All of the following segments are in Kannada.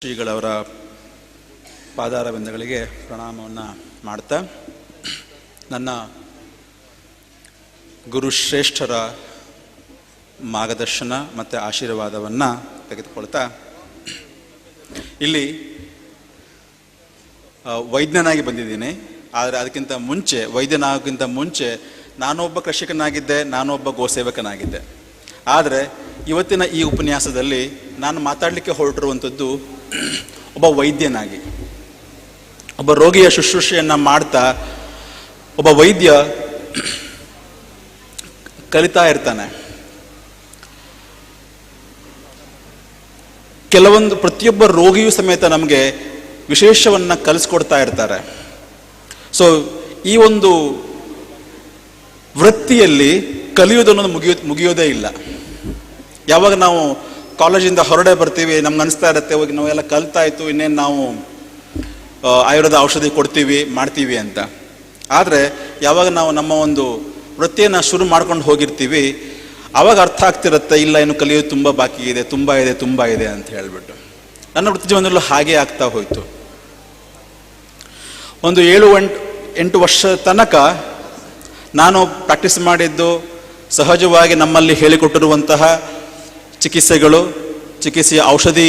ಶ್ರೀಗಳವರ ಪಾದಾರವಿಂದಗಳಿಗೆ ಪ್ರಣಾಮವನ್ನು ಮಾಡ್ತಾ ನನ್ನ ಗುರುಶ್ರೇಷ್ಠರ ಮಾರ್ಗದರ್ಶನ ಮತ್ತು ಆಶೀರ್ವಾದವನ್ನು ತೆಗೆದುಕೊಳ್ತಾ ಇಲ್ಲಿ ವೈದ್ಯನಾಗಿ ಬಂದಿದ್ದೀನಿ. ಆದರೆ ಅದಕ್ಕಿಂತ ಮುಂಚೆ ವೈದ್ಯನಾಗಿಂತ ಮುಂಚೆ ನಾನೊಬ್ಬ ಕೃಷಿಕನಾಗಿದ್ದೆ, ನಾನೊಬ್ಬ ಗೋಸೇವಕನಾಗಿದ್ದೆ. ಆದರೆ ಇವತ್ತಿನ ಈ ಉಪನ್ಯಾಸದಲ್ಲಿ ನಾನು ಮಾತಾಡಲಿಕ್ಕೆ ಹೊರಟಿರುವಂಥದ್ದು ಒಬ್ಬ ವೈದ್ಯನಾಗಿ, ಒಬ್ಬ ರೋಗಿಯ ಶುಶ್ರೂಷೆಯನ್ನು ಮಾಡ್ತಾ ಒಬ್ಬ ವೈದ್ಯ ಕಲಿತಾ ಇರ್ತಾನೆ. ಪ್ರತಿಯೊಬ್ಬ ರೋಗಿಯೂ ಸಮೇತ ನಮಗೆ ವಿಶೇಷವನ್ನು ಕಲಿಸ್ಕೊಡ್ತಾ ಇರ್ತಾರೆ. ಸೊ ಈ ಒಂದು ವೃತ್ತಿಯಲ್ಲಿ ಕಲಿಯುವುದನ್ನೊಂದು ಮುಗಿಯೋದೇ ಇಲ್ಲ. ಯಾವಾಗ ನಾವು ಕಾಲೇಜಿಂದ ಹೊರಡೆ ಬರ್ತೀವಿ, ನಮ್ಗೆ ಅನಿಸ್ತಾ ಇರುತ್ತೆ ಹೋಗಿ ನಾವೆಲ್ಲ ಕಲಿತಾಯಿತು, ಇನ್ನೇನು ನಾವು ಆಯುರ್ವೇದ ಔಷಧಿ ಕೊಡ್ತೀವಿ ಮಾಡ್ತೀವಿ ಅಂತ. ಆದರೆ ಯಾವಾಗ ನಾವು ನಮ್ಮ ಒಂದು ವೃತ್ತಿಯನ್ನು ಶುರು ಮಾಡ್ಕೊಂಡು ಹೋಗಿರ್ತೀವಿ, ಆವಾಗ ಅರ್ಥ ಆಗ್ತಿರುತ್ತೆ, ಇಲ್ಲ ಇನ್ನು ಕಲಿಯೋದು ತುಂಬ ಬಾಕಿ ಇದೆ, ತುಂಬ ಇದೆ ಅಂತ ಹೇಳಿಬಿಟ್ಟು. ನನ್ನ ವೃತ್ತಿ ಜೀವನದಲ್ಲೂ ಹಾಗೇ ಆಗ್ತಾ ಹೋಯಿತು. ಒಂದು 7-8 ವರ್ಷ ತನಕ ನಾನು ಪ್ರಾಕ್ಟೀಸ್ ಮಾಡಿದ್ದು ಸಹಜವಾಗಿ ನಮ್ಮಲ್ಲಿ ಹೇಳಿಕೊಟ್ಟಿರುವಂತಹ ಚಿಕಿತ್ಸೆಯ ಔಷಧಿ,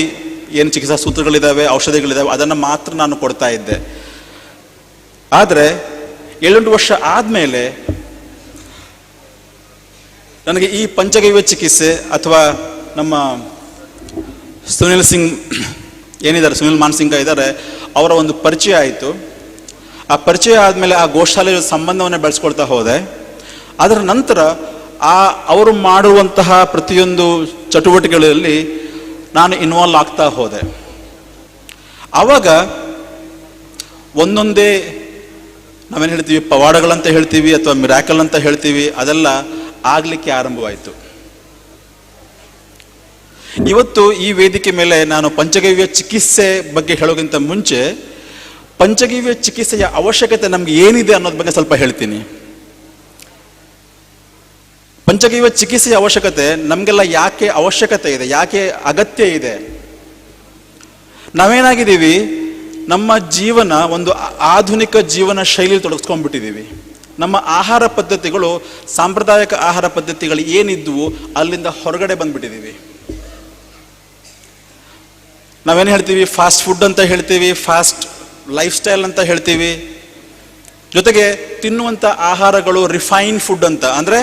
ಏನು ಚಿಕಿತ್ಸಾ ಸೂತ್ರಗಳಿದ್ದಾವೆ, ಔಷಧಿಗಳಿದ್ದಾವೆ, ಅದನ್ನು ಮಾತ್ರ ನಾನು ಕೊಡ್ತಾ ಇದ್ದೆ. ಆದರೆ 7-8 ವರ್ಷ ಆದಮೇಲೆ ನನಗೆ ಈ ಪಂಚಗವ್ಯ ಚಿಕಿತ್ಸೆ ಅಥವಾ ನಮ್ಮ ಸುನಿಲ್ ಮಾನ್ಸಿಂಗ ಇದ್ದಾರೆ, ಅವರ ಒಂದು ಪರಿಚಯ ಆಯಿತು. ಆ ಪರಿಚಯ ಆದಮೇಲೆ ಆ ಗೋಶಾಲೆಯ ಸಂಬಂಧವನ್ನು ಬೆಳೆಸ್ಕೊಳ್ತಾ ಹೋದೆ. ಅದರ ನಂತರ ಅವರು ಮಾಡುವಂತಹ ಪ್ರತಿಯೊಂದು ಚಟುವಟಿಕೆಗಳಲ್ಲಿ ನಾನು ಇನ್ವಾಲ್ವ್ ಆಗ್ತಾ ಹೋದೆ. ಆವಾಗ ಒಂದೊಂದೇ ನಾವೇನು ಹೇಳ್ತೀವಿ, ಪವಾಡಗಳಂತ ಹೇಳ್ತೀವಿ ಅಥವಾ ಮಿರಾಕಲ್ ಅಂತ ಹೇಳ್ತೀವಿ, ಅದೆಲ್ಲ ಆಗಲಿಕ್ಕೆ ಆರಂಭವಾಯಿತು. ಇವತ್ತು ಈ ವೇದಿಕೆ ಮೇಲೆ ನಾನು ಪಂಚಗವ್ಯ ಚಿಕಿತ್ಸೆ ಬಗ್ಗೆ ಹೇಳೋಕ್ಕಿಂತ ಮುಂಚೆ ಪಂಚಗವ್ಯ ಚಿಕಿತ್ಸೆಯ ಅವಶ್ಯಕತೆ ನಮ್ಗೆ ಏನಿದೆ ಅನ್ನೋದ್ರ ಬಗ್ಗೆ ಸ್ವಲ್ಪ ಹೇಳ್ತೀನಿ. ಪಂಚಗವ್ಯ ಚಿಕಿತ್ಸೆಯ ಅವಶ್ಯಕತೆ ನಮಗೆಲ್ಲ ಯಾಕೆ ಅವಶ್ಯಕತೆ ಇದೆ, ಯಾಕೆ ಅಗತ್ಯ ಇದೆ? ನಾವೇನಾಗಿದ್ದೀವಿ, ನಮ್ಮ ಜೀವನ ಒಂದು ಆಧುನಿಕ ಜೀವನ ಶೈಲಿಯಲ್ಲಿ ತೊಡಗಿಸ್ಕೊಂಡ್ಬಿಟ್ಟಿದ್ದೀವಿ. ನಮ್ಮ ಆಹಾರ ಪದ್ಧತಿಗಳು, ಸಾಂಪ್ರದಾಯಿಕ ಆಹಾರ ಪದ್ಧತಿಗಳು ಏನಿದ್ವು ಅಲ್ಲಿಂದ ಹೊರಗಡೆ ಬಂದ್ಬಿಟ್ಟಿದ್ದೀವಿ. ನಾವೇನು ಹೇಳ್ತೀವಿ, ಫಾಸ್ಟ್ ಫುಡ್ ಅಂತ ಹೇಳ್ತೀವಿ, ಫಾಸ್ಟ್ ಲೈಫ್ ಸ್ಟೈಲ್ ಅಂತ ಹೇಳ್ತೀವಿ. ಜೊತೆಗೆ ತಿನ್ನುವಂಥ ಆಹಾರಗಳು ರಿಫೈನ್ ಫುಡ್ ಅಂತ, ಅಂದರೆ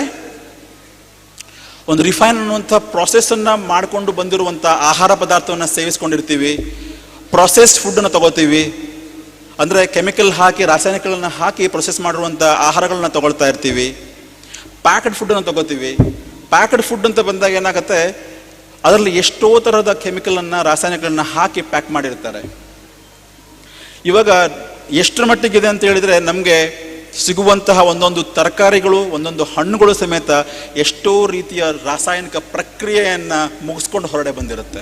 ಒಂದು ರಿಫೈನ್ ಅನ್ನುವಂಥ ಪ್ರಾಸೆಸ್ಸನ್ನು ಮಾಡಿಕೊಂಡು ಬಂದಿರುವಂಥ ಆಹಾರ ಪದಾರ್ಥವನ್ನು ಸೇವಿಸ್ಕೊಂಡಿರ್ತೀವಿ. ಪ್ರೊಸೆಸ್ಡ್ ಫುಡ್ಡನ್ನು ತಗೋತೀವಿ, ಅಂದರೆ ಕೆಮಿಕಲ್ ಹಾಕಿ, ರಾಸಾಯನಿಕಗಳನ್ನು ಹಾಕಿ ಪ್ರೊಸೆಸ್ ಮಾಡಿರುವಂಥ ಆಹಾರಗಳನ್ನ ತಗೊಳ್ತಾ ಇರ್ತೀವಿ. ಪ್ಯಾಕೆಡ್ ಫುಡ್ಡನ್ನು ತಗೋತೀವಿ. ಪ್ಯಾಕೆಡ್ ಫುಡ್ ಅಂತ ಬಂದಾಗ ಏನಾಗುತ್ತೆ, ಅದರಲ್ಲಿ ಎಷ್ಟೋ ಥರದ ಕೆಮಿಕಲನ್ನು, ರಾಸಾಯನಿಕಗಳನ್ನು ಹಾಕಿ ಪ್ಯಾಕ್ ಮಾಡಿರ್ತಾರೆ. ಇವಾಗ ಎಷ್ಟರ ಮಟ್ಟಿಗಿದೆ ಅಂತ ಹೇಳಿದರೆ, ನಮಗೆ ಸಿಗುವಂತಹ ಒಂದೊಂದು ತರಕಾರಿಗಳು, ಒಂದೊಂದು ಹಣ್ಣುಗಳು ಸಮೇತ ಎಷ್ಟೋ ರೀತಿಯ ರಾಸಾಯನಿಕ ಪ್ರಕ್ರಿಯೆಯನ್ನು ಮುಗಿಸ್ಕೊಂಡು ಹೊರಡೆ ಬಂದಿರುತ್ತೆ.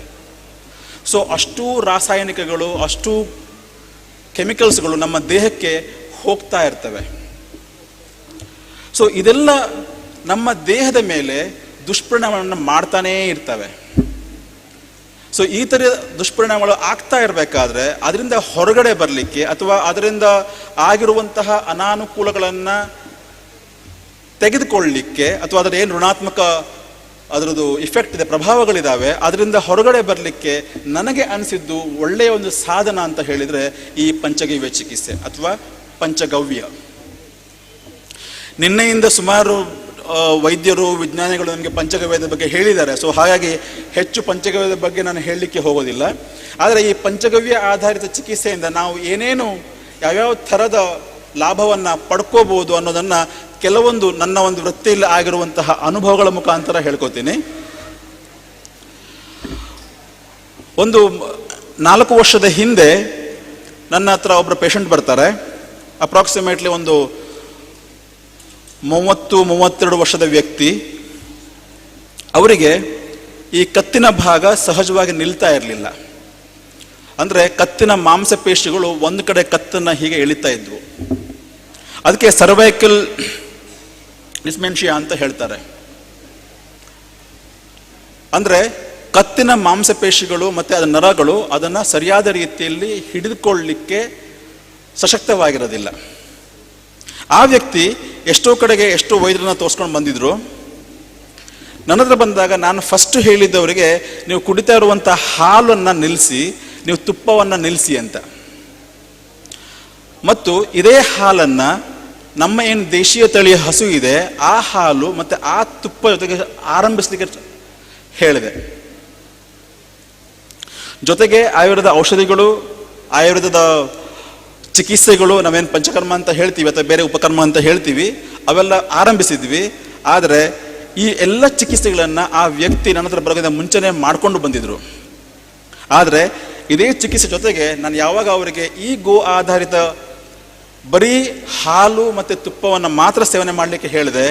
ಸೊ ಅಷ್ಟು ರಾಸಾಯನಿಕಗಳು, ಅಷ್ಟು ಕೆಮಿಕಲ್ಸ್ಗಳು ನಮ್ಮ ದೇಹಕ್ಕೆ ಹೋಗ್ತಾ ಇರ್ತವೆ. ಸೊ ಇದೆಲ್ಲ ನಮ್ಮ ದೇಹದ ಮೇಲೆ ದುಷ್ಪರಿಣಾಮವನ್ನು ಮಾಡ್ತಾನೇ ಇರ್ತವೆ. ಸೊ ಈ ಥರ ದುಷ್ಪರಿಣಾಮಗಳು ಆಗ್ತಾ ಇರಬೇಕಾದ್ರೆ ಅದರಿಂದ ಹೊರಗಡೆ ಬರಲಿಕ್ಕೆ ಅಥವಾ ಅದರಿಂದ ಆಗಿರುವಂತಹ ಅನಾನುಕೂಲಗಳನ್ನು ತೆಗೆದುಕೊಳ್ಳಲಿಕ್ಕೆ ಅಥವಾ ಅದರ ಏನು ಋಣಾತ್ಮಕ ಅದರದ್ದು ಇಫೆಕ್ಟ್ ಇದೆ, ಪ್ರಭಾವಗಳಿದ್ದಾವೆ, ಅದರಿಂದ ಹೊರಗಡೆ ಬರಲಿಕ್ಕೆ ನನಗೆ ಅನಿಸಿದ್ದು ಒಳ್ಳೆಯ ಒಂದು ಸಾಧನ ಅಂತ ಹೇಳಿದರೆ ಈ ಪಂಚಗವ್ಯ ಚಿಕಿತ್ಸೆ ಅಥವಾ ಪಂಚಗವ್ಯ. ನಿನ್ನೆಯಿಂದ ಸುಮಾರು ವೈದ್ಯರು, ವಿಜ್ಞಾನಿಗಳು ನನಗೆ ಪಂಚಗವ್ಯದ ಬಗ್ಗೆ ಹೇಳಿದ್ದಾರೆ. ಸೊ ಹಾಗಾಗಿ ಹೆಚ್ಚು ಪಂಚಗವ್ಯದ ಬಗ್ಗೆ ನಾನು ಹೇಳಲಿಕ್ಕೆ ಹೋಗೋದಿಲ್ಲ. ಆದರೆ ಈ ಪಂಚಗವ್ಯ ಆಧಾರಿತ ಚಿಕಿತ್ಸೆಯಿಂದ ನಾವು ಏನೇನು ಯಾವ್ಯಾವ ಥರದ ಲಾಭವನ್ನು ಪಡ್ಕೋಬೋದು ಅನ್ನೋದನ್ನು ಕೆಲವೊಂದು ನನ್ನ ಒಂದು ವೃತ್ತಿಯಲ್ಲಿ ಆಗಿರುವಂತಹ ಅನುಭವಗಳ ಮುಖಾಂತರ ಹೇಳ್ಕೊತೀನಿ. ಒಂದು 4 ವರ್ಷದ ಹಿಂದೆ ನನ್ನ ಹತ್ರ ಒಬ್ಬರು ಪೇಷಂಟ್ ಬರ್ತಾರೆ. ಅಪ್ರಾಕ್ಸಿಮೇಟ್ಲಿ ಒಂದು 30-32 ವರ್ಷದ ವ್ಯಕ್ತಿ. ಅವರಿಗೆ ಈ ಕತ್ತಿನ ಭಾಗ ಸಹಜವಾಗಿ ನಿಲ್ತಾ ಇರಲಿಲ್ಲ. ಅಂದರೆ ಕತ್ತಿನ ಮಾಂಸಪೇಶಿಗಳು ಒಂದು ಕಡೆ ಕತ್ತನ್ನು ಹೀಗೆ ಎಳಿತಾ ಇದ್ವು. ಅದಕ್ಕೆ ಸರ್ವೈಕಲ್ ಡಿಸ್ಮೆನ್ಷಿಯಾ ಅಂತ ಹೇಳ್ತಾರೆ. ಅಂದರೆ ಕತ್ತಿನ ಮಾಂಸಪೇಶಿಗಳು ಮತ್ತು ಅದರ ನರಗಳು ಅದನ್ನು ಸರಿಯಾದ ರೀತಿಯಲ್ಲಿ ಹಿಡಿದುಕೊಳ್ಳಲಿಕ್ಕೆ ಸಶಕ್ತವಾಗಿರೋದಿಲ್ಲ. ಆ ವ್ಯಕ್ತಿ ಎಷ್ಟೋ ಕಡೆಗೆ ಎಷ್ಟೋ ವೈದ್ಯರನ್ನ ತೋರಿಸ್ಕೊಂಡು ಬಂದಿದ್ರು. ನನ್ನ ಹತ್ರ ಬಂದಾಗ ನಾನು ಫಸ್ಟ್ ಹೇಳಿದ್ದವರಿಗೆ, ನೀವು ಕುಡಿತಾ ಇರುವಂಥ ಹಾಲನ್ನು ನಿಲ್ಲಿಸಿ, ನೀವು ತುಪ್ಪವನ್ನು ನಿಲ್ಲಿಸಿ ಅಂತ. ಮತ್ತು ಇದೇ ಹಾಲನ್ನು ನಮ್ಮ ಏನು ದೇಶೀಯ ತಳಿಯ ಹಸು ಇದೆ ಆ ಹಾಲು ಮತ್ತು ಆ ತುಪ್ಪ ಜೊತೆಗೆ ಆರಂಭಿಸಲಿಕ್ಕೆ ಹೇಳಿದೆ. ಜೊತೆಗೆ ಆಯುರ್ವೇದ ಔಷಧಿಗಳು, ಆಯುರ್ವೇದದ ಚಿಕಿತ್ಸೆಗಳು, ನಾವೇನು ಪಂಚಕರ್ಮ ಅಂತ ಹೇಳ್ತೀವಿ ಅಥವಾ ಬೇರೆ ಉಪಕರ್ಮ ಅಂತ ಹೇಳ್ತೀವಿ, ಅವೆಲ್ಲ ಆರಂಭಿಸಿದ್ವಿ. ಆದರೆ ಈ ಎಲ್ಲ ಚಿಕಿತ್ಸೆಗಳನ್ನು ಆ ವ್ಯಕ್ತಿ ನನ್ನ ಹತ್ರ ಬರೋದಕ್ಕಿಂತ ಮುಂಚೆನೇ ಮಾಡಿಕೊಂಡು ಬಂದಿದ್ರು. ಆದರೆ ಇದೇ ಚಿಕಿತ್ಸೆ ಜೊತೆಗೆ ನಾನು ಯಾವಾಗ ಅವರಿಗೆ ಈ ಗೋ ಆಧಾರಿತ ಬರೀ ಹಾಲು ಮತ್ತು ತುಪ್ಪವನ್ನು ಮಾತ್ರ ಸೇವನೆ ಮಾಡಲಿಕ್ಕೆ ಹೇಳಿದೆ,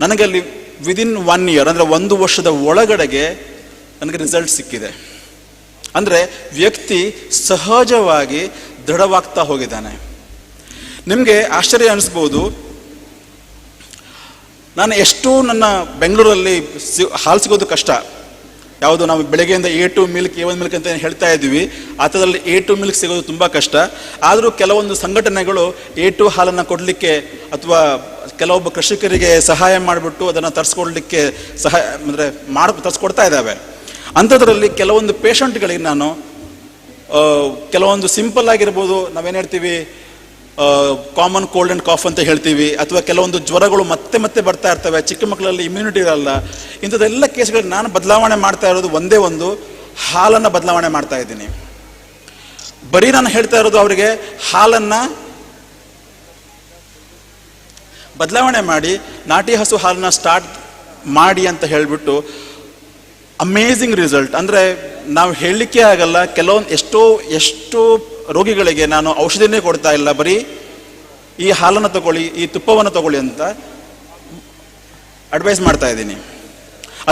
ನನಗಲ್ಲಿ ವಿದಿನ್ 1 year ಅಂದರೆ 1 ವರ್ಷದ ಒಳಗಡೆಗೆ ನನಗೆ ರಿಸಲ್ಟ್ ಸಿಕ್ಕಿದೆ. ಅಂದರೆ ವ್ಯಕ್ತಿ ಸಹಜವಾಗಿ ದೃಢವಾಗ್ತಾ ಹೋಗಿದ್ದಾನೆ. ನಿಮಗೆ ಆಶ್ಚರ್ಯ ಅನಿಸ್ಬೋದು, ನಾನು ಎಷ್ಟೋ ನನ್ನ ಬೆಂಗಳೂರಲ್ಲಿ ಹಾಲು ಸಿಗೋದು ಕಷ್ಟ. ಯಾವುದು ನಾವು ಬೆಳಗ್ಗೆಯಿಂದ A2 ಮಿಲ್ಕ್ A1 ಮಿಲ್ಕ್ ಅಂತ ಹೇಳ್ತಾ ಇದ್ದೀವಿ, ಆ ಥರದಲ್ಲಿ A2 ಮಿಲ್ಕ್ ಸಿಗೋದು ತುಂಬ ಕಷ್ಟ. ಆದರೂ ಕೆಲವೊಂದು ಸಂಘಟನೆಗಳು A2 ಹಾಲನ್ನು ಕೊಡಲಿಕ್ಕೆ ಅಥವಾ ಕೆಲವೊಬ್ಬ ಕೃಷಿಕರಿಗೆ ಸಹಾಯ ಮಾಡಿಬಿಟ್ಟು ಅದನ್ನು ತರಿಸ್ಕೊಡ್ಲಿಕ್ಕೆ ತರಿಸ್ಕೊಡ್ತಾ ಇದ್ದಾವೆ. ಅಂಥದ್ರಲ್ಲಿ ಕೆಲವೊಂದು ಪೇಷಂಟ್ಗಳಿಗೆ ನಾನು ಕೆಲವೊಂದು ಸಿಂಪಲ್ ಆಗಿರ್ಬೋದು, ನಾವೇನು ಹೇಳ್ತೀವಿ ಕಾಮನ್ ಕೋಲ್ಡ್ ಆ್ಯಂಡ್ ಕಾಫ್ ಅಂತ ಹೇಳ್ತೀವಿ, ಅಥವಾ ಕೆಲವೊಂದು ಜ್ವರಗಳು ಮತ್ತೆ ಮತ್ತೆ ಬರ್ತಾ ಇರ್ತವೆ, ಚಿಕ್ಕ ಮಕ್ಕಳಲ್ಲಿ ಇಮ್ಯುನಿಟಿ ಇರಲ್ಲ, ಇಂಥದ್ದೆಲ್ಲ ಕೇಸ್ಗಳಿಗೆ ನಾನು ಬದಲಾವಣೆ ಮಾಡ್ತಾ ಇರೋದು ಒಂದೇ ಒಂದು, ಹಾಲನ್ನು ಬದಲಾವಣೆ ಮಾಡ್ತಾ ಇದ್ದೀನಿ. ಬರೀ ನಾನು ಹೇಳ್ತಾ ಇರೋದು ಅವರಿಗೆ ಹಾಲನ್ನು ಬದಲಾವಣೆ ಮಾಡಿ ನಾಟಿ ಹಸು ಹಾಲನ್ನ ಸ್ಟಾರ್ಟ್ ಮಾಡಿ ಅಂತ ಹೇಳಿಬಿಟ್ಟು ಅಮೇಝಿಂಗ್ ರಿಸಲ್ಟ್. ಅಂದರೆ ನಾವು ಹೇಳಲಿಕ್ಕೆ ಆಗಲ್ಲ, ಎಷ್ಟೋ ರೋಗಿಗಳಿಗೆ ನಾನು ಔಷಧಿನೇ ಕೊಡ್ತಾ ಇಲ್ಲ, ಬರೀ ಈ ಹಾಲನ್ನು ತಗೊಳ್ಳಿ, ಈ ತುಪ್ಪವನ್ನು ತಗೊಳ್ಳಿ ಅಂತ ಅಡ್ವೈಸ್ ಮಾಡ್ತಾ ಇದ್ದೀನಿ.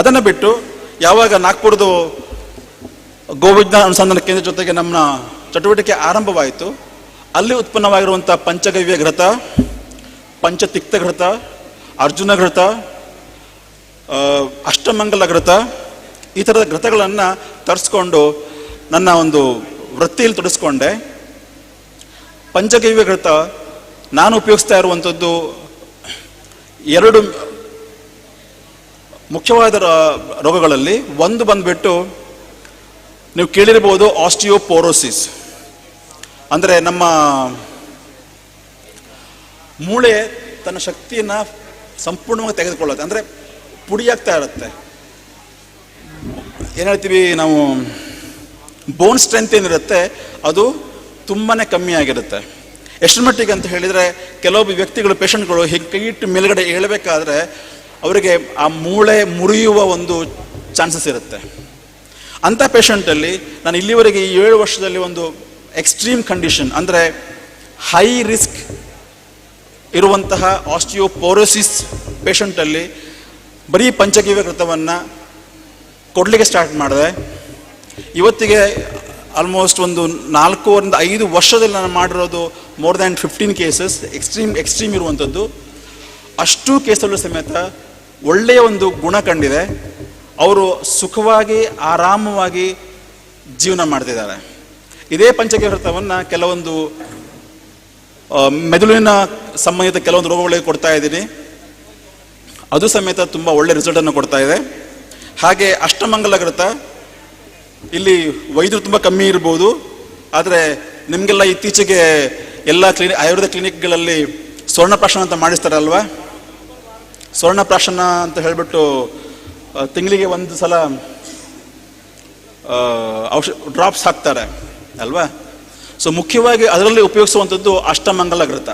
ಅದನ್ನು ಬಿಟ್ಟು ಯಾವಾಗ ನಾಗ್ಪುರದ ಗೋವಿಜ್ಞಾನ ಅನುಸಂಧಾನ ಕೇಂದ್ರ ಜೊತೆಗೆ ನಮ್ಮ ಚಟುವಟಿಕೆ ಆರಂಭವಾಯಿತು, ಅಲ್ಲಿ ಉತ್ಪನ್ನವಾಗಿರುವಂಥ ಪಂಚಗವ್ಯ ಘೃತ, ಪಂಚತಿಕ್ತ ಘೃತ, ಅರ್ಜುನ ಘೃತ, ಅಷ್ಟಮಂಗಲ ಘೃತ, ಈ ಥರದ ಘೃತಗಳನ್ನು ತರಿಸ್ಕೊಂಡು ನನ್ನ ಒಂದು ವೃತ್ತಿಯಲ್ಲಿ ತೊಡಸ್ಕೊಂಡೆ. ಪಂಚಗವ್ಯ ಘೃತ ನಾನು ಉಪಯೋಗಿಸ್ತಾ ಇರುವಂಥದ್ದು 2 ಮುಖ್ಯವಾದ ರೋಗಗಳಲ್ಲಿ. ಒಂದು ಬಂದುಬಿಟ್ಟು ನೀವು ಕೇಳಿರ್ಬೋದು ಆಸ್ಟಿಯೋಪೋರೋಸಿಸ್, ಅಂದರೆ ನಮ್ಮ ಮೂಳೆ ತನ್ನ ಶಕ್ತಿಯನ್ನು ಸಂಪೂರ್ಣವಾಗಿ ತೆಗೆದುಕೊಳ್ಳುತ್ತೆ, ಅಂದರೆ ಪುಡಿಯಾಗ್ತಾ ಇರುತ್ತೆ. ಏನು ಹೇಳ್ತೀವಿ ನಾವು, ಬೋನ್ ಸ್ಟ್ರೆಂತ್ ಏನಿರುತ್ತೆ ಅದು ತುಂಬಾ ಕಮ್ಮಿ ಆಗಿರುತ್ತೆ. ಎಷ್ಟರ ಮಟ್ಟಿಗೆ ಅಂತ ಹೇಳಿದರೆ, ಕೆಲವೊಬ್ಬ ವ್ಯಕ್ತಿಗಳು, ಪೇಷಂಟ್ಗಳು ಹೀಗೆ ಕೈ ಇಟ್ಟು ಮೇಲ್ಗಡೆ ಏಳಬೇಕಾದ್ರೆ ಅವರಿಗೆ ಆ ಮೂಳೆ ಮುರಿಯುವ ಒಂದು ಚಾನ್ಸಸ್ ಇರುತ್ತೆ. ಅಂಥ ಪೇಷಂಟಲ್ಲಿ ನಾನು ಇಲ್ಲಿವರೆಗೆ ಈ 7 ವರ್ಷದಲ್ಲಿ ಒಂದು ಎಕ್ಸ್ಟ್ರೀಮ್ ಕಂಡೀಷನ್, ಅಂದರೆ ಹೈ ರಿಸ್ಕ್ ಇರುವಂತಹ ಆಸ್ಟಿಯೋಪೋರೋಸಿಸ್ ಪೇಷಂಟಲ್ಲಿ ಬರೀ ಪಂಚಗವ್ಯ ಘೃತವನ್ನು ಕೊಡಲಿಕ್ಕೆ ಸ್ಟಾರ್ಟ್ ಮಾಡಿದೆ. ಇವತ್ತಿಗೆ ಆಲ್ಮೋಸ್ಟ್ ಒಂದು 4ರಿಂದ 5 ವರ್ಷದಲ್ಲಿ ನಾನು ಮಾಡಿರೋದು ಮೋರ್ ದ್ಯಾನ್ 15 ಕೇಸಸ್, ಎಕ್ಸ್ಟ್ರೀಮ್ ಇರುವಂಥದ್ದು. ಅಷ್ಟು ಕೇಸಲ್ಲೂ ಸಮೇತ ಒಳ್ಳೆಯ ಒಂದು ಗುಣ ಕಂಡಿದೆ. ಅವರು ಸುಖವಾಗಿ ಆರಾಮವಾಗಿ ಜೀವನ ಮಾಡ್ತಿದ್ದಾರೆ. ಇದೇ ಪಂಚಗವ್ಯ ಘೃತವನ್ನು ಕೆಲವೊಂದು ಮೆದುಳಿನ ಸಂಬಂಧಿತ ಕೆಲವೊಂದು ರೋಗಗಳಿಗೆ ಕೊಡ್ತಾ ಇದ್ದೀನಿ, ಅದು ಸಮೇತ ತುಂಬ ಒಳ್ಳೆ ರಿಸಲ್ಟನ್ನು ಕೊಡ್ತಾ ಇದೆ. ಹಾಗೆ ಅಷ್ಟಮಂಗಲ ಘೃತ, ಇಲ್ಲಿ ವೈದ್ಯರು ತುಂಬ ಕಮ್ಮಿ ಇರ್ಬೋದು, ಆದರೆ ನಿಮಗೆಲ್ಲ ಇತ್ತೀಚೆಗೆ ಎಲ್ಲ ಆಯುರ್ವೇದ ಕ್ಲಿನಿಕ್ಗಳಲ್ಲಿ ಸ್ವರ್ಣಪ್ರಾಶನ ಅಂತ ಮಾಡಿಸ್ತಾರಲ್ವ. ಸ್ವರ್ಣಪ್ರಾಶನ ಅಂತ ಹೇಳಿಬಿಟ್ಟು ತಿಂಗಳಿಗೆ 1 ಸಲ ಡ್ರಾಪ್ಸ್ ಹಾಕ್ತಾರೆ ಅಲ್ವಾ. ಸೊ ಮುಖ್ಯವಾಗಿ ಅದರಲ್ಲಿ ಉಪಯೋಗಿಸುವಂಥದ್ದು ಅಷ್ಟಮಂಗಲ ಘೃತ.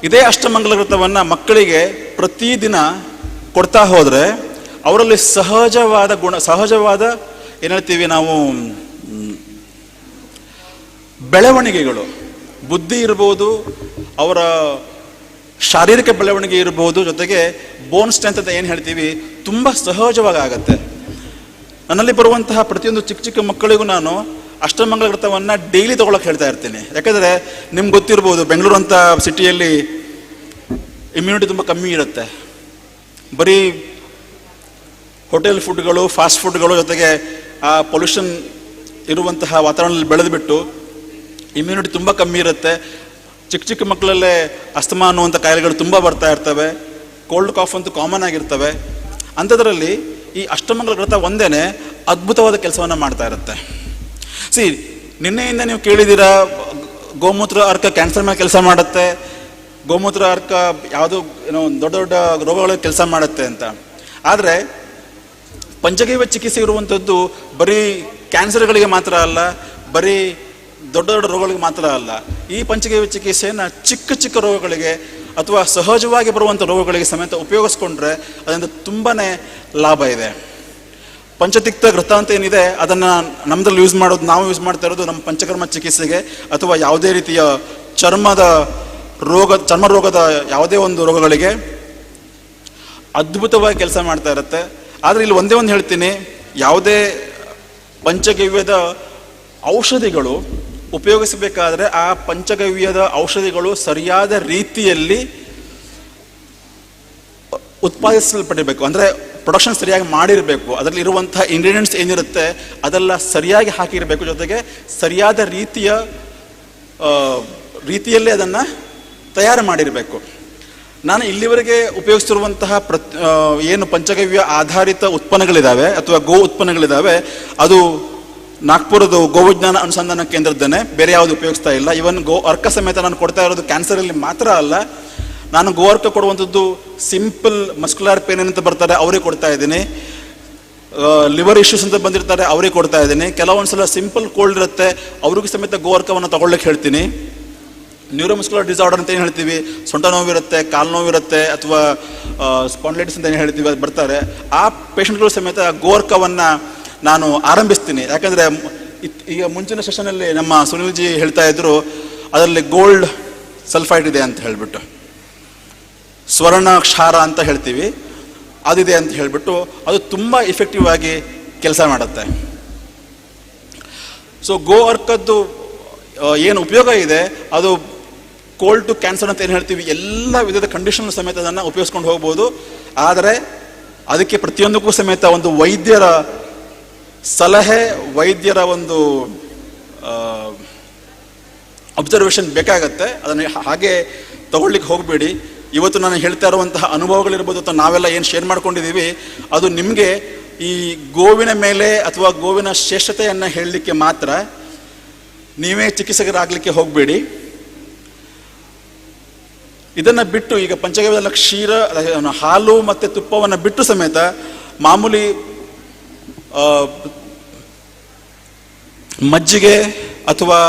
ಇದೇ ಅಷ್ಟಮಂಗಲ ಘೃತವನ್ನು ಮಕ್ಕಳಿಗೆ ಪ್ರತಿದಿನ ಕೊಡ್ತಾ ಹೋದರೆ ಅವರಲ್ಲಿ ಸಹಜವಾದ ಏನು ಹೇಳ್ತೀವಿ ನಾವು, ಬೆಳವಣಿಗೆಗಳು, ಬುದ್ಧಿ ಇರ್ಬೋದು, ಅವರ ಶಾರೀರಿಕ ಬೆಳವಣಿಗೆ ಇರ್ಬೋದು, ಜೊತೆಗೆ ಬೋನ್ ಸ್ಟ್ರೆಂತ್ ಅಂತ ಏನು ಹೇಳ್ತೀವಿ, ತುಂಬ ಸಹಜವಾಗಿ ಆಗುತ್ತೆ. ನನ್ನಲ್ಲಿ ಬರುವಂತಹ ಪ್ರತಿಯೊಂದು ಚಿಕ್ಕ ಮಕ್ಕಳಿಗೂ ನಾನು ಅಷ್ಟಮಂಗಲ ಘೃತವನ್ನು ಡೈಲಿ ತೊಗೊಳಕ್ಕೆ ಹೇಳ್ತಾ ಇರ್ತೀನಿ. ಯಾಕಂದರೆ ನಿಮ್ಗೆ ಗೊತ್ತಿರ್ಬೋದು, ಬೆಂಗಳೂರು ಅಂತ ಸಿಟಿಯಲ್ಲಿ ಇಮ್ಯುನಿಟಿ ತುಂಬ ಕಮ್ಮಿ ಇರುತ್ತೆ. ಬರೀ ಹೋಟೆಲ್ ಫುಡ್ಗಳು, ಫಾಸ್ಟ್ ಫುಡ್ಗಳು, ಜೊತೆಗೆ ಆ ಪೊಲ್ಯೂಷನ್ ಇರುವಂತಹ ವಾತಾವರಣದಲ್ಲಿ ಬೆಳೆದುಬಿಟ್ಟು ಇಮ್ಯುನಿಟಿ ತುಂಬ ಕಮ್ಮಿ ಇರುತ್ತೆ. ಚಿಕ್ಕ ಚಿಕ್ಕ ಮಕ್ಕಳಲ್ಲೇ ಅಸ್ತಮಾ ಅನ್ನುವಂಥ ಕಾಯಿಲೆಗಳು ತುಂಬ ಬರ್ತಾ ಇರ್ತವೆ. ಕೋಲ್ಡ್ ಕಾಫ್ ಅಂತೂ ಕಾಮನ್ ಆಗಿರ್ತವೆ. ಅಂಥದ್ರಲ್ಲಿ ಈ ಅಷ್ಟಮಂಗಲ ವ್ರತ ಒಂದೇ ಅದ್ಭುತವಾದ ಕೆಲಸವನ್ನು ಮಾಡ್ತಾ ಇರುತ್ತೆ. ನಿನ್ನೆಯಿಂದ ನೀವು ಕೇಳಿದ್ದೀರಾ ಗೋಮೂತ್ರ ಅರ್ಕ ಕ್ಯಾನ್ಸರ್ ಮೇಲೆ ಕೆಲಸ ಮಾಡುತ್ತೆ, ಗೋಮೂತ್ರ ಅರ್ಕ ಯಾವುದೋ ದೊಡ್ಡ ದೊಡ್ಡ ರೋಗಗಳಿಗೆ ಕೆಲಸ ಮಾಡುತ್ತೆ ಅಂತ. ಆದರೆ ಪಂಚಗವ್ಯ ಚಿಕಿತ್ಸೆ ಇರುವಂಥದ್ದು ಬರೀ ಕ್ಯಾನ್ಸರ್ಗಳಿಗೆ ಮಾತ್ರ ಅಲ್ಲ, ಬರೀ ದೊಡ್ಡ ದೊಡ್ಡ ರೋಗಗಳಿಗೆ ಮಾತ್ರ ಅಲ್ಲ. ಈ ಪಂಚಗವ್ಯ ಚಿಕಿತ್ಸೆಯನ್ನು ಚಿಕ್ಕ ಚಿಕ್ಕ ರೋಗಗಳಿಗೆ ಅಥವಾ ಸಹಜವಾಗಿ ಬರುವಂಥ ರೋಗಗಳಿಗೆ ಸಮೇತ ಉಪಯೋಗಿಸ್ಕೊಂಡ್ರೆ ಅದರಿಂದ ತುಂಬಾ ಲಾಭ ಇದೆ. ಪಂಚತಿಕ್ತ ಘೃತ ಅಂತ ಏನಿದೆ ಅದನ್ನು ನಮ್ಮದ್ರಲ್ಲಿ ನಾವು ಯೂಸ್ ಮಾಡ್ತಾ ಇರೋದು ನಮ್ಮ ಪಂಚಕರ್ಮ ಚಿಕಿತ್ಸೆಗೆ ಅಥವಾ ಯಾವುದೇ ರೀತಿಯ ಚರ್ಮ ರೋಗದ ಯಾವುದೇ ಒಂದು ರೋಗಗಳಿಗೆ ಅದ್ಭುತವಾಗಿ ಕೆಲಸ ಮಾಡ್ತಾ ಇರುತ್ತೆ. ಆದರೆ ಇಲ್ಲಿ ಒಂದೇ ಒಂದು ಹೇಳ್ತೀನಿ, ಯಾವುದೇ ಪಂಚಗವ್ಯದ ಔಷಧಿಗಳು ಉಪಯೋಗಿಸಬೇಕಾದ್ರೆ ಆ ಪಂಚಗವ್ಯದ ಔಷಧಿಗಳು ಸರಿಯಾದ ರೀತಿಯಲ್ಲಿ ಉತ್ಪಾದಿಸಲ್ಪಟ್ಟಿರಬೇಕು. ಅಂದರೆ ಪ್ರೊಡಕ್ಷನ್ ಸರಿಯಾಗಿ ಮಾಡಿರಬೇಕು. ಅದರಲ್ಲಿ ಇರುವಂಥ ಇಂಗ್ರೀಡಿಯೆಂಟ್ಸ್ ಏನಿರುತ್ತೆ ಅದೆಲ್ಲ ಸರಿಯಾಗಿ ಹಾಕಿರಬೇಕು. ಜೊತೆಗೆ ಸರಿಯಾದ ರೀತಿಯಲ್ಲಿ ಅದನ್ನು ತಯಾರು ಮಾಡಿರಬೇಕು. ನಾನು ಇಲ್ಲಿವರೆಗೆ ಉಪಯೋಗಿಸ್ತಿರುವಂತಹ ಏನು ಪಂಚಗವ್ಯ ಆಧಾರಿತ ಉತ್ಪನ್ನಗಳಿದ್ದಾವೆ ಅಥವಾ ಗೋ ಉತ್ಪನ್ನಗಳಿದ್ದಾವೆ, ಅದು ನಾಗ್ಪುರದ ಗೋವಿಜ್ಞಾನ ಅನುಸಂಧಾನ ಕೇಂದ್ರದ್ದೇನೆ, ಬೇರೆ ಯಾವುದು ಉಪಯೋಗಿಸ್ತಾ ಇಲ್ಲ. ಇವನ್ ಗೋ ಅರ್ಕ ಸಮೇತ ನಾನು ಕೊಡ್ತಾ ಇರೋದು ಕ್ಯಾನ್ಸರಲ್ಲಿ ಮಾತ್ರ ಅಲ್ಲ. ನಾನು ಗೋ ಅರ್ಕ ಕೊಡುವಂಥದ್ದು ಸಿಂಪಲ್ ಮಸ್ಕ್ಯುಲರ್ ಪೇನ್ ಅಂತ ಬರ್ತಾರೆ ಅವರಿಗೆ ಕೊಡ್ತಾ ಇದ್ದೀನಿ, ಲಿವರ್ ಇಶ್ಯೂಸ್ ಅಂತ ಬಂದಿರ್ತಾರೆ ಅವರಿಗೆ ಕೊಡ್ತಾ ಇದ್ದೀನಿ. ಕೆಲವೊಂದ್ಸಲ ಸಿಂಪಲ್ ಕೋಲ್ಡ್ ಇರುತ್ತೆ ಅವ್ರಿಗೂ ಸಮೇತ ಗೋ ಅರ್ಕವನ್ನು ತಗೊಳ್ಳಕ್ಕೆ ಹೇಳ್ತೀನಿ. ನ್ಯೂರೋಮಸ್ಕ್ಯುಲರ್ ಡಿಸಾರ್ಡರ್ ಅಂತ ಏನು ಹೇಳ್ತೀವಿ, ಸೊಂಟ ನೋವಿರುತ್ತೆ, ಕಾಲು ನೋವಿರುತ್ತೆ, ಅಥವಾ ಸ್ಪಾಂಡ್ಲೈಟಿಸ್ ಅಂತ ಏನು ಹೇಳ್ತೀವಿ, ಅದು ಬರ್ತಾರೆ. ಆ ಪೇಷಂಟ್ಗಳು ಸಮೇತ ಗೋರ್ಕವನ್ನು ನಾನು ಆರಂಭಿಸ್ತೀನಿ. ಯಾಕಂದರೆ ಈಗ ಮುಂಚಿನ ಸೆಷನಲ್ಲಿ ನಮ್ಮ ಸುನಿಲ್ ಜಿ ಹೇಳ್ತಾ ಇದ್ರು ಅದರಲ್ಲಿ ಗೋಲ್ಡ್ ಸಲ್ಫೈಡ್ ಇದೆ ಅಂತ ಹೇಳಿಬಿಟ್ಟು, ಸ್ವರ್ಣ ಕ್ಷಾರ ಅಂತ ಹೇಳ್ತೀವಿ, ಅದಿದೆ ಅಂತ ಹೇಳಿಬಿಟ್ಟು ಅದು ತುಂಬ ಇಫೆಕ್ಟಿವ್ ಆಗಿ ಕೆಲಸ ಮಾಡುತ್ತೆ. ಸೊ ಗೋ ಅರ್ಕದ್ದು ಏನು ಉಪಯೋಗ ಇದೆ ಅದು ಕೋಲ್ಡ್ ಟು ಕ್ಯಾನ್ಸರ್ ಅಂತ ಏನು ಹೇಳ್ತೀವಿ, ಎಲ್ಲ ವಿಧದ ಕಂಡೀಷನ್ ಸಮೇತ ಅದನ್ನು ಉಪಯೋಗಿಸ್ಕೊಂಡು ಹೋಗ್ಬೋದು. ಆದರೆ ಅದಕ್ಕೆ ಪ್ರತಿಯೊಂದಕ್ಕೂ ಸಮೇತ ಒಂದು ವೈದ್ಯರ ಸಲಹೆ, ವೈದ್ಯರ ಒಂದು ಅಬ್ಸರ್ವೇಷನ್ ಬೇಕಾಗತ್ತೆ. ಅದನ್ನು ಹಾಗೆ ತಗೊಳ್ಳಿಕ್ಕೆ ಹೋಗಬೇಡಿ. ಇವತ್ತು ನಾನು ಹೇಳ್ತಾ ಇರುವಂತಹ ಅನುಭವಗಳಿರ್ಬೋದು ಅಥವಾ ನಾವೆಲ್ಲ ಏನು ಶೇರ್ ಮಾಡ್ಕೊಂಡಿದ್ದೀವಿ ಅದು ನಿಮಗೆ ಈ ಗೋವಿನ ಮೇಲೆ ಅಥವಾ ಗೋವಿನ ಶ್ರೇಷ್ಠತೆಯನ್ನು ಹೇಳಲಿಕ್ಕೆ ಮಾತ್ರ. ನೀವೇ ಚಿಕಿತ್ಸಕರಾಗಲಿಕ್ಕೆ ಹೋಗಬೇಡಿ. ಇದನ್ನು ಬಿಟ್ಟು ಈಗ ಪಂಚಗವ್ಯದ ಕ್ಷೀರ, ಹಾಲು ಮತ್ತು ತುಪ್ಪವನ್ನು ಬಿಟ್ಟು ಸಮೇತ ಮಾಮೂಲಿ ಮಜ್ಜಿಗೆ ಅಥವಾ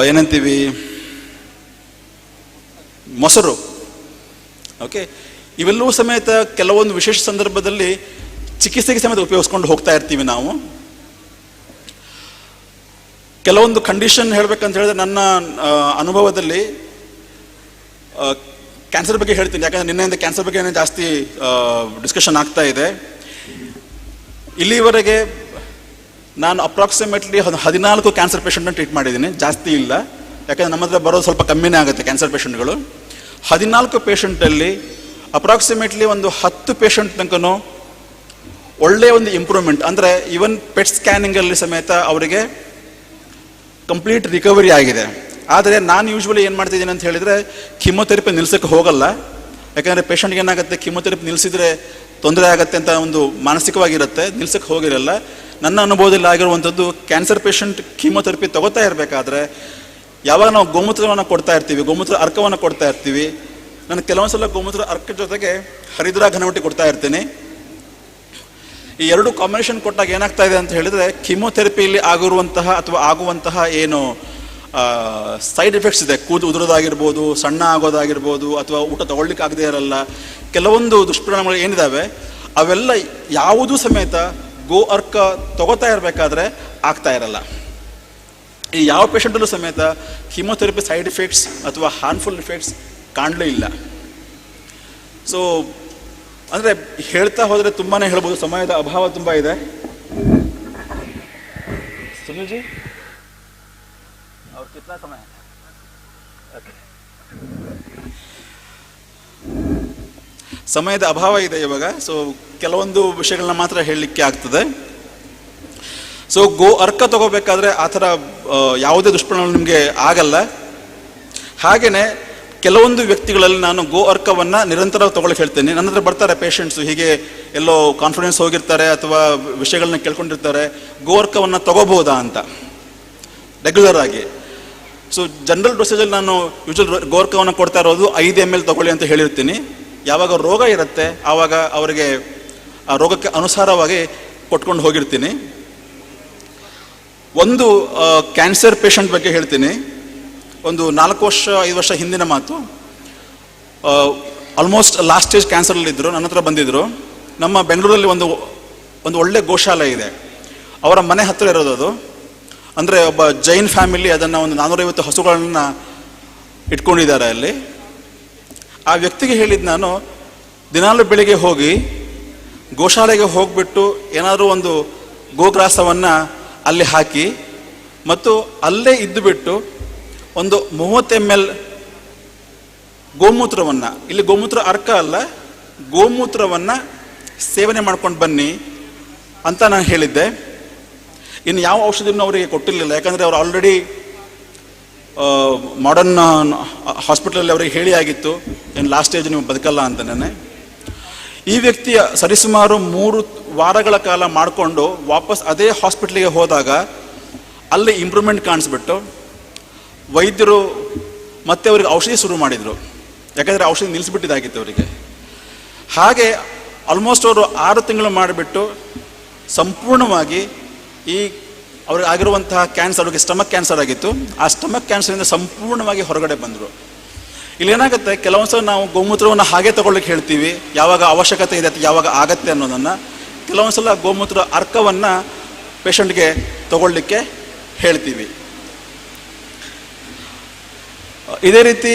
ಏನಂತೀವಿ ಮೊಸರು, ಓಕೆ, ಇವೆಲ್ಲವೂ ಸಮೇತ ಕೆಲವೊಂದು ವಿಶೇಷ ಸಂದರ್ಭದಲ್ಲಿ ಚಿಕಿತ್ಸೆಗೆ ಸಮೇತ ಉಪಯೋಗಿಸ್ಕೊಂಡು ಹೋಗ್ತಾ ಇರ್ತೀವಿ ನಾವು. ಕೆಲವೊಂದು ಕಂಡೀಷನ್ ಹೇಳ್ಬೇಕಂತ ಹೇಳಿದ್ರೆ ನನ್ನ ಅನುಭವದಲ್ಲಿ ಕ್ಯಾನ್ಸರ್ ಬಗ್ಗೆ ಹೇಳ್ತೀನಿ. ಯಾಕಂದರೆ ನಿನ್ನೆಯಿಂದ ಕ್ಯಾನ್ಸರ್ ಬಗ್ಗೆ ಜಾಸ್ತಿ ಡಿಸ್ಕಷನ್ ಆಗ್ತಾ ಇದೆ. ಇಲ್ಲಿವರೆಗೆ ನಾನು ಅಪ್ರಾಕ್ಸಿಮೇಟ್ಲಿ 14 ಕ್ಯಾನ್ಸರ್ ಪೇಷಂಟ್ನ ಟ್ರೀಟ್ ಮಾಡಿದ್ದೀನಿ, ಜಾಸ್ತಿ ಇಲ್ಲ. ಯಾಕಂದರೆ ನಮ್ಮ ಹತ್ರ ಬರೋದು ಸ್ವಲ್ಪ ಕಮ್ಮಿನೇ ಆಗುತ್ತೆ ಕ್ಯಾನ್ಸರ್ ಪೇಷಂಟ್ಗಳು. 14 ಪೇಷಂಟಲ್ಲಿ ಅಪ್ರಾಕ್ಸಿಮೇಟ್ಲಿ ಒಂದು 10 ಪೇಷಂಟ್ ತನಕನೂ ಒಳ್ಳೆಯ ಒಂದು ಇಂಪ್ರೂವ್ಮೆಂಟ್, ಅಂದರೆ ಈವನ್ ಪೆಟ್ ಸ್ಕ್ಯಾನಿಂಗಲ್ಲಿ ಸಮೇತ ಅವರಿಗೆ ಕಂಪ್ಲೀಟ್ ರಿಕವರಿ ಆಗಿದೆ. ಆದರೆ ನಾನು ಯೂಶ್ವಲಿ ಏನು ಮಾಡ್ತಿದ್ದೀನಿ ಅಂತ ಹೇಳಿದರೆ ಕೀಮೊಥೆರಪಿ ನಿಲ್ಸೋಕ್ಕೆ ಹೋಗಲ್ಲ. ಯಾಕಂದರೆ ಪೇಷಂಟ್ಗೆ ಏನಾಗುತ್ತೆ, ಕೀಮೊಥೆರಪಿ ನಿಲ್ಲಿಸಿದ್ರೆ ತೊಂದರೆ ಆಗುತ್ತೆ ಅಂತ ಒಂದು ಮಾನಸಿಕವಾಗಿರುತ್ತೆ, ನಿಲ್ಸಕ್ಕೆ ಹೋಗಿರಲ್ಲ. ನನ್ನ ಅನುಭವದಲ್ಲಿ ಆಗಿರುವಂಥದ್ದು ಕ್ಯಾನ್ಸರ್ ಪೇಷಂಟ್ ಕೀಮೊಥೆರಪಿ ತಗೋತಾ ಇರಬೇಕಾದ್ರೆ ಯಾವಾಗ ನಾವು ಗೋಮೂತ್ರವನ್ನು ಕೊಡ್ತಾ ಇರ್ತೀವಿ, ಗೋಮೂತ್ರ ಅರ್ಕವನ್ನು ಕೊಡ್ತಾ ಇರ್ತೀವಿ, ನಾನು ಕೆಲವೊಂದು ಸಲ ಗೋಮೂತ್ರ ಅರ್ಕ ಜೊತೆಗೆ ಹರಿದ್ರಾ ಘನವಟಿ ಕೊಡ್ತಾ ಇರ್ತೀನಿ. ಈ ಎರಡು ಕಾಂಬಿನೇಷನ್ ಕೊಟ್ಟಾಗ ಏನಾಗ್ತಾ ಇದೆ ಅಂತ ಹೇಳಿದರೆ ಕೀಮೊಥೆರಪಿಯಲ್ಲಿ ಆಗುವಂತಹ ಏನು ಸೈಡ್ ಎಫೆಕ್ಟ್ಸ್ ಇದೆ, ಕೂದು ಉದುರೋದಾಗಿರ್ಬೋದು, ಸಣ್ಣ ಆಗೋದಾಗಿರ್ಬೋದು, ಅಥವಾ ಊಟ ತಗೊಳ್ಲಿಕ್ಕೆ ಆಗದೇ ಇರಲ್ಲ, ಕೆಲವೊಂದು ದುಷ್ಪರಿಣಾಮಗಳು ಏನಿದ್ದಾವೆ ಅವೆಲ್ಲ ಯಾವುದೂ ಸಮೇತ ಗೋ ಅರ್ಕ ತಗೋತಾ ಇರಬೇಕಾದ್ರೆ ಆಗ್ತಾ ಇರಲ್ಲ. ಈ ಯಾವ ಪೇಷಂಟಲ್ಲೂ ಸಮೇತ ಕೀಮೊಥೆರಪಿ ಸೈಡ್ ಎಫೆಕ್ಟ್ಸ್ ಅಥವಾ ಹಾರ್ಮ್ಫುಲ್ ಎಫೆಕ್ಟ್ಸ್ ಕಾಣಲೇ ಇಲ್ಲ. ಸೊ ಅಂದರೆ ಹೇಳ್ತಾ ಹೋದರೆ ತುಂಬಾ ಹೇಳ್ಬೋದು, ಸಮಯದ ಅಭಾವ ತುಂಬ ಇದೆ. ಸುನಿಲ್ಜಿ ಅವ್ರು ಕಿತ್ನಾ ಸಮಯ? ಸಮಯದ ಅಭಾವ ಇದೆ ಇವಾಗ, ಸೊ ಕೆಲವೊಂದು ವಿಷಯಗಳನ್ನ ಮಾತ್ರ ಹೇಳಲಿಕ್ಕೆ ಆಗ್ತದೆ. ಸೊ ಗೋ ಅರ್ಕ ತಗೋಬೇಕಾದ್ರೆ ಆ ಥರ ಯಾವುದೇ ದುಷ್ಪರಿಣಾಮ ನಿಮಗೆ ಆಗಲ್ಲ. ಹಾಗೆಯೇ ಕೆಲವೊಂದು ವ್ಯಕ್ತಿಗಳಲ್ಲಿ ನಾನು ಗೋ ಅರ್ಕವನ್ನು ನಿರಂತರ ತಗೊಳ್ಳಕ್ಕೆ ಹೇಳ್ತೇನೆ. ನನ್ನ ಹತ್ರ ಬರ್ತಾರೆ ಪೇಷಂಟ್ಸು, ಹೀಗೆ ಎಲ್ಲೋ ಕಾನ್ಫಿಡೆನ್ಸ್ ಹೋಗಿರ್ತಾರೆ ಅಥವಾ ವಿಷಯಗಳನ್ನ ಕೇಳ್ಕೊಂಡಿರ್ತಾರೆ, ಗೋ ಅರ್ಕವನ್ನು ತಗೋಬಹುದಾ ಅಂತ ರೆಗ್ಯುಲರ್ ಆಗಿ. ಸೊ ಜನರಲ್ ಡೋಸೇಜಲ್ಲಿ ನಾನು ಯೂಶುವಲ್ ಗೋ ಅರ್ಕವನ್ನು ಕೊಡ್ತಾ ಇರೋದು 5 ml ತಗೊಳ್ಳಿ ಅಂತ ಹೇಳಿರ್ತೀನಿ. ಯಾವಾಗ ರೋಗ ಇರುತ್ತೆ ಆವಾಗ ಅವರಿಗೆ ಆ ರೋಗಕ್ಕೆ ಅನುಸಾರವಾಗಿ ಕೊಟ್ಕೊಂಡು ಹೋಗಿರ್ತೀನಿ. ಒಂದು ಕ್ಯಾನ್ಸರ್ ಪೇಷಂಟ್ ಬಗ್ಗೆ ಹೇಳ್ತೀನಿ. ಒಂದು 4 ವರ್ಷ 5 ವರ್ಷ ಹಿಂದಿನ ಮಾತು. ಆಲ್ಮೋಸ್ಟ್ ಲಾಸ್ಟ್ ಸ್ಟೇಜ್ ಕ್ಯಾನ್ಸರಲ್ಲಿದ್ದರು, ನನ್ನ ಹತ್ರ ಬಂದಿದ್ದರು. ನಮ್ಮ ಬೆಂಗಳೂರಲ್ಲಿ ಒಂದು ಒಳ್ಳೆ ಗೋಶಾಲೆ ಇದೆ, ಅವರ ಮನೆ ಹತ್ತಿರ ಇರೋದು ಅದು. ಅಂದರೆ ಒಬ್ಬ ಜೈನ್ ಫ್ಯಾಮಿಲಿ ಅದನ್ನು ಒಂದು 450 ಹಸುಗಳನ್ನು ಇಟ್ಕೊಂಡಿದ್ದಾರೆ ಅಲ್ಲಿ. ಆ ವ್ಯಕ್ತಿಗೆ ಹೇಳಿದ್ದು ನಾನು, ದಿನಾಲು ಬೆಳಿಗ್ಗೆ ಹೋಗಿ ಗೋಶಾಲೆಗೆ ಹೋಗಿಬಿಟ್ಟು ಏನಾದರೂ ಒಂದು ಗೋಗ್ರಾಸವನ್ನು ಅಲ್ಲಿ ಹಾಕಿ ಮತ್ತು ಅಲ್ಲೇ ಇದ್ದು ಬಿಟ್ಟು ಒಂದು 30 ml ಗೋಮೂತ್ರವನ್ನು, ಇಲ್ಲಿ ಗೋಮೂತ್ರ ಅರ್ಕ ಅಲ್ಲ, ಗೋಮೂತ್ರವನ್ನು ಸೇವನೆ ಮಾಡ್ಕೊಂಡು ಬನ್ನಿ ಅಂತ ನಾನು ಹೇಳಿದ್ದೆ. ಇನ್ನು ಯಾವ ಔಷಧಿಯನ್ನು ಅವರಿಗೆ ಕೊಟ್ಟಿರಲಿಲ್ಲ, ಯಾಕಂದರೆ ಅವರು ಆಲ್ರೆಡಿ ಮಾಡರ್ನ್ ಹಾಸ್ಪಿಟಲಲ್ಲಿ ಅವರಿಗೆ ಹೇಳಿ ಆಗಿತ್ತು, ಏನು ಲಾಸ್ಟ್ ಸ್ಟೇಜ್ ನೀವು ಬದುಕಲ್ಲ ಅಂತನೇ. ಈ ವ್ಯಕ್ತಿಯ ಸರಿಸುಮಾರು 3 ವಾರಗಳ ಕಾಲ ಮಾಡಿಕೊಂಡು ವಾಪಸ್ ಅದೇ ಹಾಸ್ಪಿಟ್ಲಿಗೆ ಹೋದಾಗ ಅಲ್ಲಿ ಇಂಪ್ರೂವ್ಮೆಂಟ್ ಕಾಣಿಸ್ಬಿಟ್ಟು ವೈದ್ಯರು ಮತ್ತೆ ಅವರಿಗೆ ಔಷಧಿ ಶುರು ಮಾಡಿದರು, ಯಾಕಂದರೆ ಔಷಧಿ ನಿಲ್ಲಿಸ್ಬಿಟ್ಟಿದ್ದಾಗಿತ್ತು ಅವರಿಗೆ. ಹಾಗೆ ಆಲ್ಮೋಸ್ಟ್ ಅವರು 6 ತಿಂಗಳು ಮಾಡಿಬಿಟ್ಟು ಸಂಪೂರ್ಣವಾಗಿ ಈ ಅವ್ರಿಗೆ ಆಗಿರುವಂತಹ ಕ್ಯಾನ್ಸರ್, ಅವ್ರಿಗೆ ಸ್ಟಮಕ್ ಕ್ಯಾನ್ಸರ್ ಆಗಿತ್ತು, ಆ ಸ್ಟಮಕ್ ಕ್ಯಾನ್ಸರಿಂದ ಸಂಪೂರ್ಣವಾಗಿ ಹೊರಗಡೆ ಬಂದರು. ಇಲ್ಲೇನಾಗುತ್ತೆ, ಕೆಲವೊಂದು ಸಲ ನಾವು ಗೋಮೂತ್ರವನ್ನು ಹಾಗೆ ತಗೊಳ್ಳಿಕ್ಕೆ ಹೇಳ್ತೀವಿ, ಯಾವಾಗ ಅವಶ್ಯಕತೆ ಇದೆ ಅಥವಾ ಯಾವಾಗ ಆಗತ್ತೆ ಅನ್ನೋದನ್ನು. ಕೆಲವೊಂದು ಸಲ ಗೋಮೂತ್ರ ಅರ್ಕವನ್ನು ಪೇಷಂಟ್ಗೆ ತಗೊಳ್ಳಿಕ್ಕೆ ಹೇಳ್ತೀವಿ. ಇದೇ ರೀತಿ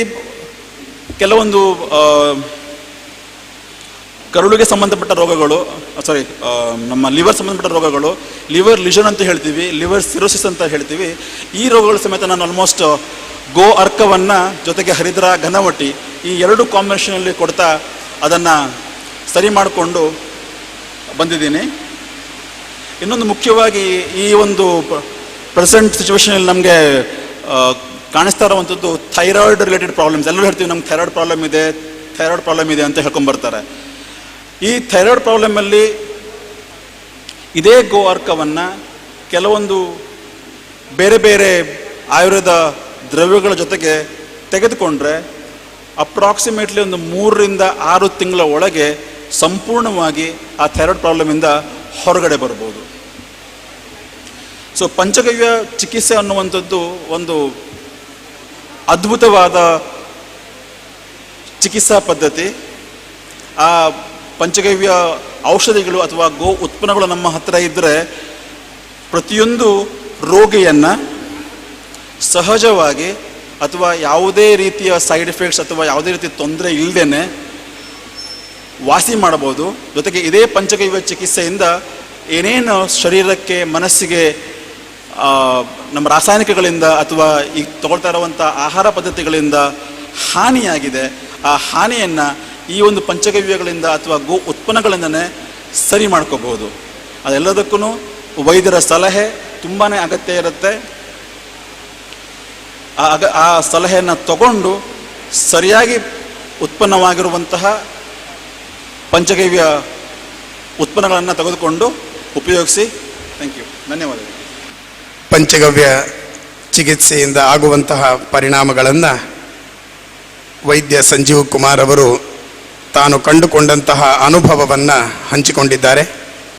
ಕೆಲವೊಂದು ಕರುಳಿಗೆ ಸಂಬಂಧಪಟ್ಟ ರೋಗಗಳು, ನಮ್ಮ ಲಿವರ್ ಸಂಬಂಧಪಟ್ಟ ರೋಗಗಳು, ಲಿವರ್ ಲಿಷನ್ ಅಂತ ಹೇಳ್ತೀವಿ, ಲಿವರ್ ಸಿರೋಸಿಸ್ ಅಂತ ಹೇಳ್ತೀವಿ. ಈ ರೋಗಗಳ ಸಮೇತ ನಾನು ಆಲ್ಮೋಸ್ಟ್ ಗೋ ಅರ್ಕವನ್ನು ಜೊತೆಗೆ ಹರಿದ್ರ ಘನವಟಿ ಈ 2 ಕಾಂಬಿನೇಷನಲ್ಲಿ ಕೊಡ್ತಾ ಅದನ್ನು ಸರಿ ಮಾಡಿಕೊಂಡು ಬಂದಿದ್ದೀನಿ. ಇನ್ನೊಂದು ಮುಖ್ಯವಾಗಿ ಈ ಒಂದು ಪ್ರೆಸೆಂಟ್ ಸಿಚುವೇಷನಲ್ಲಿ ನಮಗೆ ಕಾಣಿಸ್ತಾ ಇರುವಂಥದ್ದು ಥೈರಾಯ್ಡ್ ರಿಲೇಟೆಡ್ ಪ್ರಾಬ್ಲಮ್ಸ್. ಎಲ್ಲರೂ ಹೇಳ್ತೀವಿ ನಮ್ಗೆ ಥೈರಾಯ್ಡ್ ಪ್ರಾಬ್ಲಮ್ ಇದೆ ಅಂತ ಹೇಳ್ಕೊಂಬರ್ತಾರೆ. ಈ ಥೈರಾಯ್ಡ್ ಪ್ರಾಬ್ಲಮಲ್ಲಿ ಇದೇ ಗೋ ಅರ್ಕವನ್ನು ಕೆಲವೊಂದು ಬೇರೆ ಬೇರೆ ಆಯುರ್ವೇದ ದ್ರವ್ಯಗಳ ಜೊತೆಗೆ ತೆಗೆದುಕೊಂಡ್ರೆ ಅಪ್ರಾಕ್ಸಿಮೇಟ್ಲಿ ಒಂದು 3 ರಿಂದ 6 ತಿಂಗಳ ಒಳಗೆ ಸಂಪೂರ್ಣವಾಗಿ ಆ ಥೈರಾಯ್ಡ್ ಪ್ರಾಬ್ಲಮಿಂದ ಹೊರಗಡೆ ಬರ್ಬೋದು. ಸೊ ಪಂಚಗವ್ಯ ಚಿಕಿತ್ಸೆ ಅನ್ನುವಂಥದ್ದು ಒಂದು ಅದ್ಭುತವಾದ ಚಿಕಿತ್ಸಾ ಪದ್ಧತಿ. ಆ ಪಂಚಗವ್ಯ ಔಷಧಿಗಳು ಅಥವಾ ಗೋ ಉತ್ಪನ್ನಗಳು ನಮ್ಮ ಹತ್ತಿರ ಇದ್ದರೆ ಪ್ರತಿಯೊಂದು ರೋಗಿಯನ್ನು ಸಹಜವಾಗಿ ಅಥವಾ ಯಾವುದೇ ರೀತಿಯ ಸೈಡ್ ಎಫೆಕ್ಟ್ಸ್ ಅಥವಾ ಯಾವುದೇ ರೀತಿಯ ತೊಂದರೆ ಇಲ್ಲದೇ ವಾಸಿ ಮಾಡಬಹುದು. ಜೊತೆಗೆ ಇದೇ ಪಂಚಗವ್ಯ ಚಿಕಿತ್ಸೆಯಿಂದ ಏನೇನು ಶರೀರಕ್ಕೆ ಮನಸ್ಸಿಗೆ ನಮ್ಮ ರಾಸಾಯನಿಕಗಳಿಂದ ಅಥವಾ ಈಗ ತಗೊಳ್ತಾ ಇರುವಂಥ ಆಹಾರ ಪದ್ಧತಿಗಳಿಂದ ಹಾನಿಯಾಗಿದೆ, ಆ ಹಾನಿಯನ್ನು ಈ ಒಂದು ಪಂಚಗವ್ಯಗಳಿಂದ ಅಥವಾ ಗೋ ಉತ್ಪನ್ನಗಳಿಂದನೇ ಸರಿ ಮಾಡ್ಕೋಬಹುದು. ಅದೆಲ್ಲದಕ್ಕೂ ವೈದ್ಯರ ಸಲಹೆ ತುಂಬಾ ಅಗತ್ಯ ಇರುತ್ತೆ. ಆ ಸಲಹೆಯನ್ನು ತಗೊಂಡು ಸರಿಯಾಗಿ ಉತ್ಪನ್ನವಾಗಿರುವಂತಹ ಪಂಚಗವ್ಯ ಉತ್ಪನ್ನಗಳನ್ನು ತೆಗೆದುಕೊಂಡು ಉಪಯೋಗಿಸಿ. ಥ್ಯಾಂಕ್ ಯು, ಧನ್ಯವಾದಗಳು. ಪಂಚಗವ್ಯ ಚಿಕಿತ್ಸೆಯಿಂದ ಆಗುವಂತಹ ಪರಿಣಾಮಗಳನ್ನು ವೈದ್ಯ ಸಂಜೀವ್ ಕುಮಾರ್ ಅವರು ತಾನು ಕಂಡುಕೊಂಡಂತಹ ಅನುಭವವನ್ನು ಹಂಚಿಕೊಂಡಿದ್ದಾರೆ.